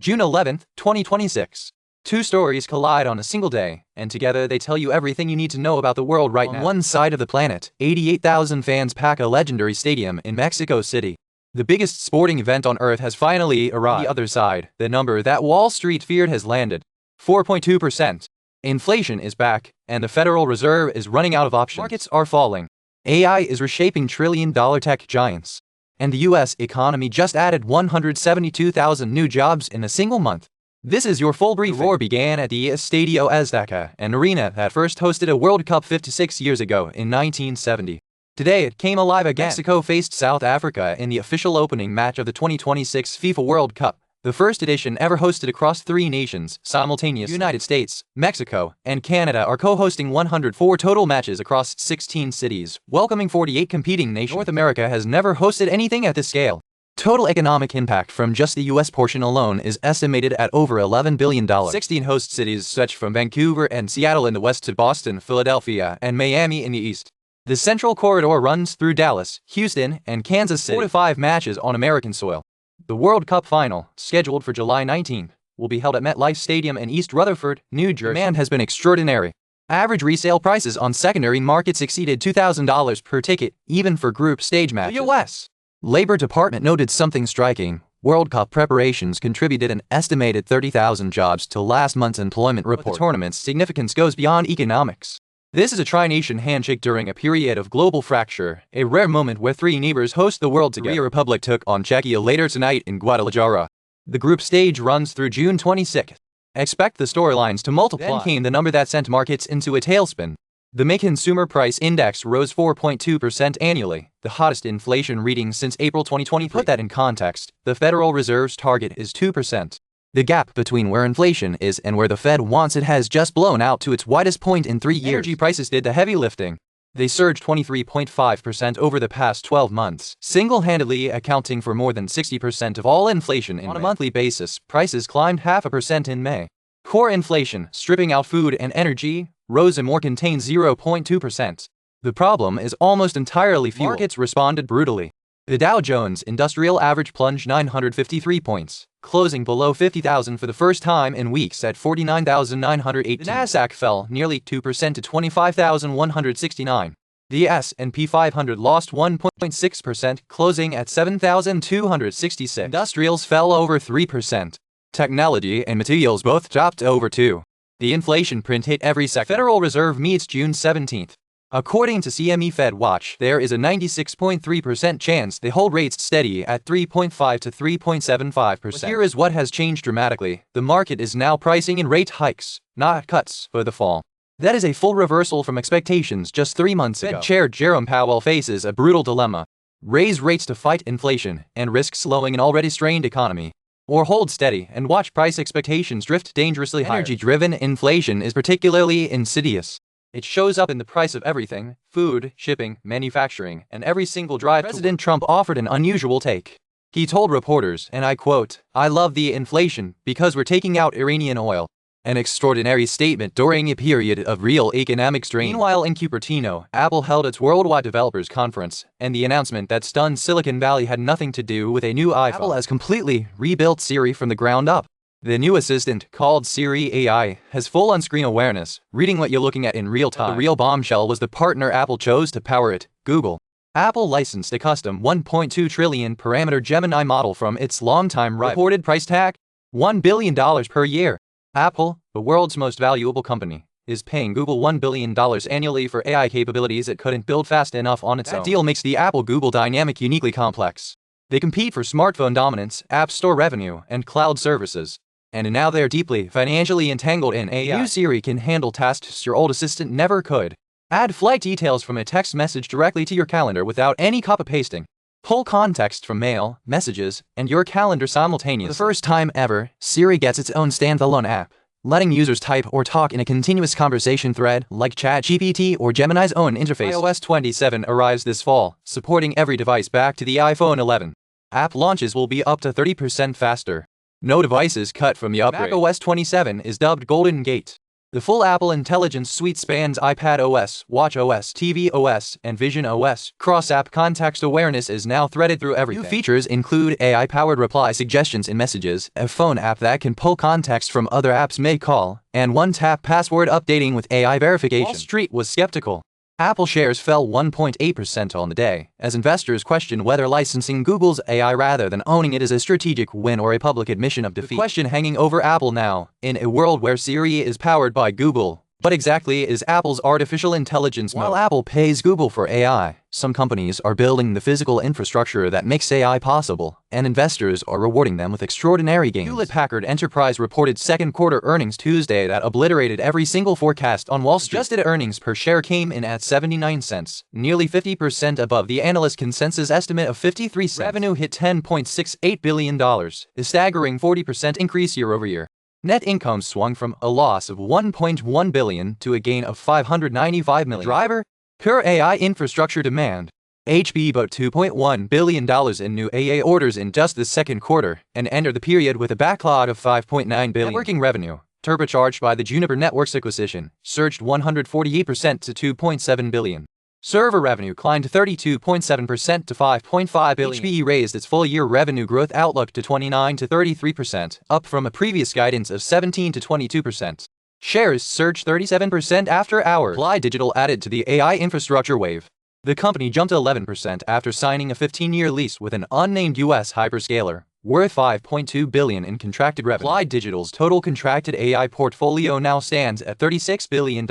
June 11, 2026. Two stories collide on a single day, and together they tell you everything you need to know about the world right now. On one side of the planet, 88,000 fans pack a legendary stadium in Mexico City. The biggest sporting event on Earth has finally arrived. On the other side, the number that Wall Street feared has landed. 4.2%. Inflation is back, and the Federal Reserve is running out of options. Markets are falling. AI is reshaping trillion-dollar tech giants. And the U.S. economy just added 172,000 new jobs in a single month. This is your full briefing. The roar began at the Estadio Azteca, an arena that first hosted a World Cup 56 years ago in 1970. Today it came alive again. Mexico faced South Africa in the official opening match of the 2026 FIFA World Cup, the first edition ever hosted across 3 nations simultaneously. United States, Mexico, and Canada are co-hosting 104 total matches across 16 cities, welcoming 48 competing nations. North America has never hosted anything at this scale. Total economic impact from just the U.S. portion alone is estimated at over $11 billion. 16 host cities stretch from Vancouver and Seattle in the west to Boston, Philadelphia, and Miami in the east. The Central Corridor runs through Dallas, Houston, and Kansas City. 4 to 5 matches on American soil. The World Cup final, scheduled for July 19, will be held at MetLife Stadium in East Rutherford, New Jersey. Demand has been extraordinary. Average resale prices on secondary markets exceeded $2,000 per ticket, even for group stage matches. The U.S. Labor Department noted something striking. World Cup preparations contributed an estimated 30,000 jobs to last month's employment report. But the tournament's significance goes beyond economics. This is a tri-nation handshake during a period of global fracture, a rare moment where 3 neighbors host the world together. The Republic took on Czechia later tonight in Guadalajara. The group stage runs through June 26. Expect the storylines to multiply. Then came the number that sent markets into a tailspin. The May Consumer Price Index rose 4.2% annually, the hottest inflation reading since April 2020. To put that in context, the Federal Reserve's target is 2%. The gap between where inflation is and where the Fed wants it has just blown out to its widest point in 3 years. Energy prices did the heavy lifting. They surged 23.5% over the past 12 months, single-handedly accounting for more than 60% of all inflation in May. On a monthly basis, prices climbed 0.5% in May. Core inflation, stripping out food and energy, rose a more contained 0.2%. The problem is almost entirely fuel. Markets responded brutally. The Dow Jones Industrial Average plunged 953 points, closing below 50,000 for the first time in weeks at 49,918. The Nasdaq fell nearly 2% to 25,169. The S&P 500 lost 1.6%, closing at 7,266. Industrials fell over 3%. Technology and materials both dropped over 2%. The inflation print hit every sector. Federal Reserve meets June 17. According to CME Fed Watch, there is a 96.3% chance they hold rates steady at 3.5 to 3.75%. But here is what has changed dramatically. The market is now pricing in rate hikes, not cuts, for the fall. That is a full reversal from expectations just 3 months ago. Fed Chair Jerome Powell faces a brutal dilemma. Raise rates to fight inflation and risk slowing an already strained economy. Or hold steady and watch price expectations drift dangerously higher. Energy-driven inflation is particularly insidious. It shows up in the price of everything: food, shipping, manufacturing, and every single drive. President Trump offered an unusual take. He told reporters, and I quote, "I love the inflation because we're taking out Iranian oil." An extraordinary statement during a period of real economic strain. Meanwhile, in Cupertino, Apple held its Worldwide Developers Conference, and the announcement that stunned Silicon Valley had nothing to do with a new iPhone. Apple has completely rebuilt Siri from the ground up. The new assistant, called Siri AI, has full on-screen awareness, reading what you're looking at in real time. The real bombshell was the partner Apple chose to power it, Google. Apple licensed a custom 1.2 trillion parameter Gemini model from its longtime rival. Reported price tag? $1 billion per year. Apple, the world's most valuable company, is paying Google $1 billion annually for AI capabilities it couldn't build fast enough on its own. That deal makes the Apple-Google dynamic uniquely complex. They compete for smartphone dominance, App Store revenue, and cloud services. And now they're deeply financially entangled in AI. New Siri can handle tasks your old assistant never could. Add flight details from a text message directly to your calendar without any copy-pasting. Pull context from mail, messages, and your calendar simultaneously. For the first time ever, Siri gets its own standalone app, letting users type or talk in a continuous conversation thread like ChatGPT or Gemini's own interface. iOS 27 arrives this fall, supporting every device back to the iPhone 11. App launches will be up to 30% faster. No devices cut from the upgrade. macOS 27 is dubbed Golden Gate. The full Apple Intelligence Suite spans iPad OS, Watch OS, TV OS, and Vision OS. Cross-app context awareness is now threaded through everything. New features include AI-powered reply suggestions in Messages, a phone app that can pull context from other apps mid-call, and one-tap password updating with AI verification. Wall Street was skeptical. Apple shares fell 1.8% on the day, as investors questioned whether licensing Google's AI rather than owning it is a strategic win or a public admission of defeat. The question hanging over Apple now, in a world where Siri is powered by Google, what exactly is Apple's artificial intelligence mode? While Apple pays Google for AI, some companies are building the physical infrastructure that makes AI possible, and investors are rewarding them with extraordinary gains. Hewlett-Packard Enterprise reported second quarter earnings Tuesday that obliterated every single forecast on Wall Street. Adjusted earnings per share came in at 79 cents, nearly 50% above the analyst consensus estimate of 53 cents. Revenue hit $10.68 billion, a staggering 40% increase year-over-year. Net income swung from a loss of $1.1 billion to a gain of $595 million. Driver? Pure AI infrastructure demand. HP booked $2.1 billion in new AI orders in just the second quarter and entered the period with a backlog of $5.9 billion. Networking revenue, turbocharged by the Juniper Networks acquisition, surged 148% to $2.7 billion. Server revenue climbed 32.7% to $5.5 billion. HPE raised its full-year revenue growth outlook to 29 to 33%, up from a previous guidance of 17 to 22%. Shares surged 37% after hours. Applied Digital added to the AI infrastructure wave. The company jumped 11% after signing a 15-year lease with an unnamed U.S. hyperscaler, worth $5.2 billion in contracted revenue. Applied Digital's total contracted AI portfolio now stands at $36 billion.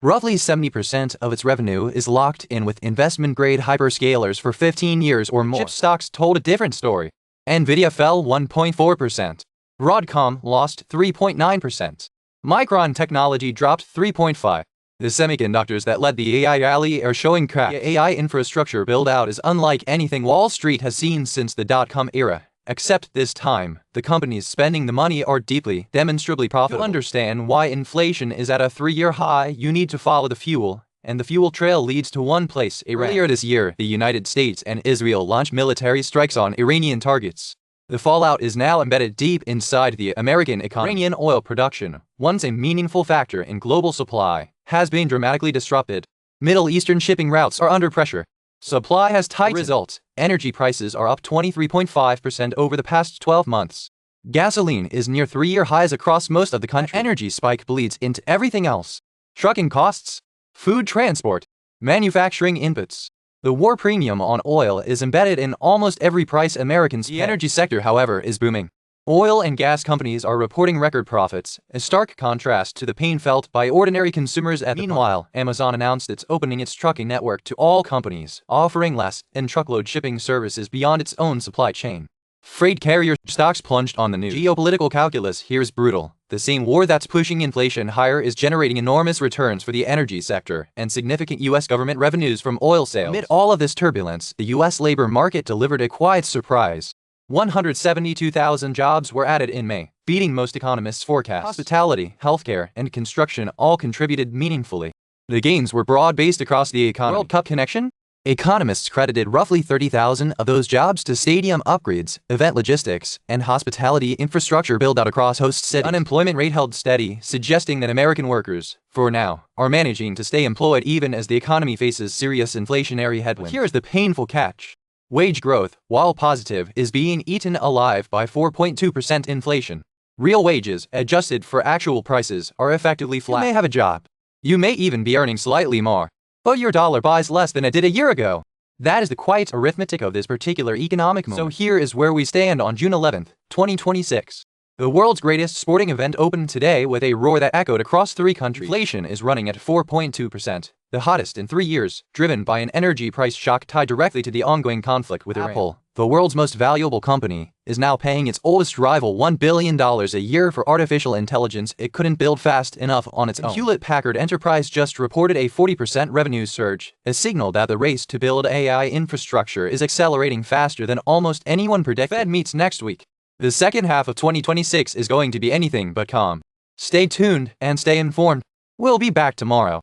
Roughly 70% of its revenue is locked in with investment-grade hyperscalers for 15 years or more. Chip stocks told a different story. Nvidia fell 1.4%. Broadcom lost 3.9%. Micron Technology dropped 3.5%. The semiconductors that led the AI rally are showing cracks. The AI infrastructure build-out is unlike anything Wall Street has seen since the dot-com era. Except this time, the companies spending the money are deeply, demonstrably profitable. To understand why inflation is at a 3-year high, you need to follow the fuel, and the fuel trail leads to one place, Iran. Earlier this year, the United States and Israel launched military strikes on Iranian targets. The fallout is now embedded deep inside the American economy. Iranian oil production, once a meaningful factor in global supply, has been dramatically disrupted. Middle Eastern shipping routes are under pressure. Supply has tightened. Result: energy prices are up 23.5% over the past 12 months. Gasoline is near 3-year highs across most of the country. Energy spike bleeds into everything else. Trucking costs, food transport, manufacturing inputs. The war premium on oil is embedded in almost every price Americans pay. The energy sector, however, is booming. Oil and gas companies are reporting record profits, a stark contrast to the pain felt by ordinary consumers at the pump. Meanwhile, Amazon announced it's opening its trucking network to all companies, offering less and truckload shipping services beyond its own supply chain. Freight carrier stocks plunged on the news. Geopolitical calculus here is brutal. The same war that's pushing inflation higher is generating enormous returns for the energy sector and significant U.S. government revenues from oil sales. Amid all of this turbulence, the U.S. labor market delivered a quiet surprise. 172,000 jobs were added in May, beating most economists' forecasts. Hospitality, healthcare, and construction all contributed meaningfully. The gains were broad-based across the economy. World Cup connection? Economists credited roughly 30,000 of those jobs to stadium upgrades, event logistics, and hospitality infrastructure build-out across host cities. Unemployment rate held steady, suggesting that American workers, for now, are managing to stay employed even as the economy faces serious inflationary headwinds. But here's the painful catch. Wage growth, while positive, is being eaten alive by 4.2% inflation. Real wages, adjusted for actual prices, are effectively flat. You may have a job. You may even be earning slightly more. But your dollar buys less than it did a year ago. That is the quiet arithmetic of this particular economic moment. So here is where we stand on June 11, 2026. The world's greatest sporting event opened today with a roar that echoed across 3 countries. Inflation is running at 4.2%, the hottest in 3 years, driven by an energy price shock tied directly to the ongoing conflict with Iran. Apple, the world's most valuable company, is now paying its oldest rival $1 billion a year for artificial intelligence it couldn't build fast enough on its own. Hewlett-Packard Enterprise just reported a 40% revenue surge, a signal that the race to build AI infrastructure is accelerating faster than almost anyone predicted. Fed meets next week. The second half of 2026 is going to be anything but calm. Stay tuned and stay informed. We'll be back tomorrow.